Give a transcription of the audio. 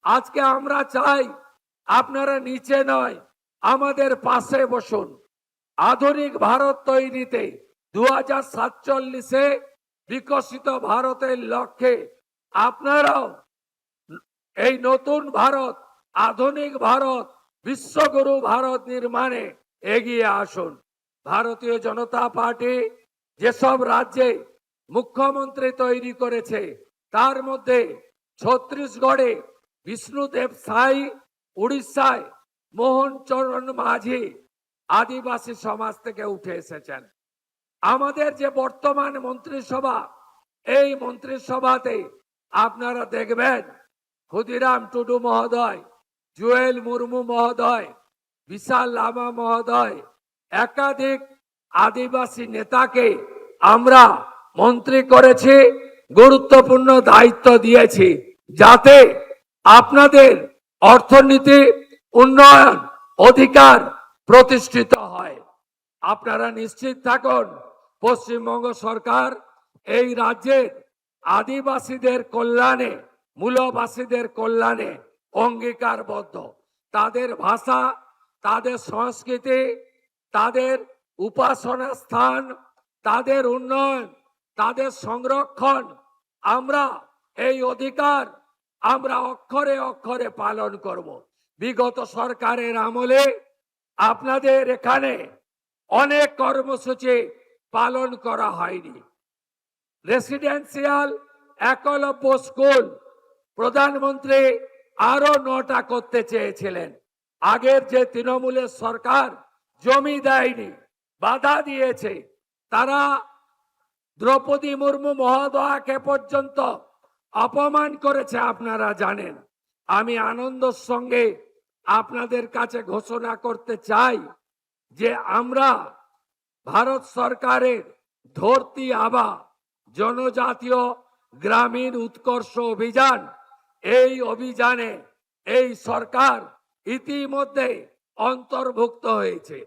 আজকে আমরা চাই আপনারা নিচে নয়, আমাদের পাশে বসুন। আধুনিক ভারত তৈরিতে 2047-এ বিকশিত ভারতের লক্ষ্যে আপনারাও এই নতুন ভারত, আধুনিক ভারত, বিশ্বগুরু ভারত নির্মাণে এগিয়ে আসুন। ভারতীয় জনতা পার্টি যেসব রাজ্যে মুখ্যমন্ত্রী তৈরি করেছে তার মধ্যে ছত্তিশগড়ে বিষ্ণুদেব সাই, উড়িষ্যায় মোহন চরণ মাঝি আদিবাসী সমাজ থেকে উঠে এসেছেন। আমাদের যে বর্তমান মন্ত্রিসভা, এই মন্ত্রিসভাতে আপনারা দেখবেন ক্ষুদিরাম টুডু মহোদয়, জুয়েল মুর্মু মহোদয়, বিশাল লামা মহোদয়, একাধিক আদিবাসী নেতাকে আমরা মন্ত্রী করেছি, গুরুত্বপূর্ণ দায়িত্ব দিয়েছি, যাতে আপনাদের অর্থনীতি উন্নয়ন অধিকার প্রতিষ্ঠিত হয়। আপনারা নিশ্চিত থাকুন, পশ্চিমবঙ্গ সরকার এই রাজ্যের আদিবাসীদের কল্যাণে, মূলবাসীদের কল্যাণে অঙ্গীকারবদ্ধ। তাদের ভাষা, তাদের সংস্কৃতি, তাদের উপাসনা স্থান, তাদের উন্নয়ন, তাদের সংরক্ষণ, আমরা এই অধিকার আমরা অক্ষরে অক্ষরে পালন করব। বিগত সরকারের আমলে আপনাদের এখানে অনেক কর্মসূচি পালন করা হয়নি। রেসিডেন্সিয়াল একলব্য স্কুল প্রধানমন্ত্রী আরো 9টা করতে চেয়েছিলেন। আগের যে তৃণমূলের সরকার জমি দেয়নি, বাধা দিয়েছে, তারা দ্রৌপদী মুর্মু মহোদয়াকে পর্যন্ত অপমান করেছে, আপনারা জানেন। আমি আনন্দের সঙ্গে আপনাদের কাছে ঘোষণা করতে চাই যে আমরা ভারত সরকারের ধরতি আবা জনজাতীয় গ্রামীণ উৎকর্ষ অভিযান, এই অভিযানে এই সরকার ইতিমধ্যে অন্তর্ভুক্ত হয়েছে।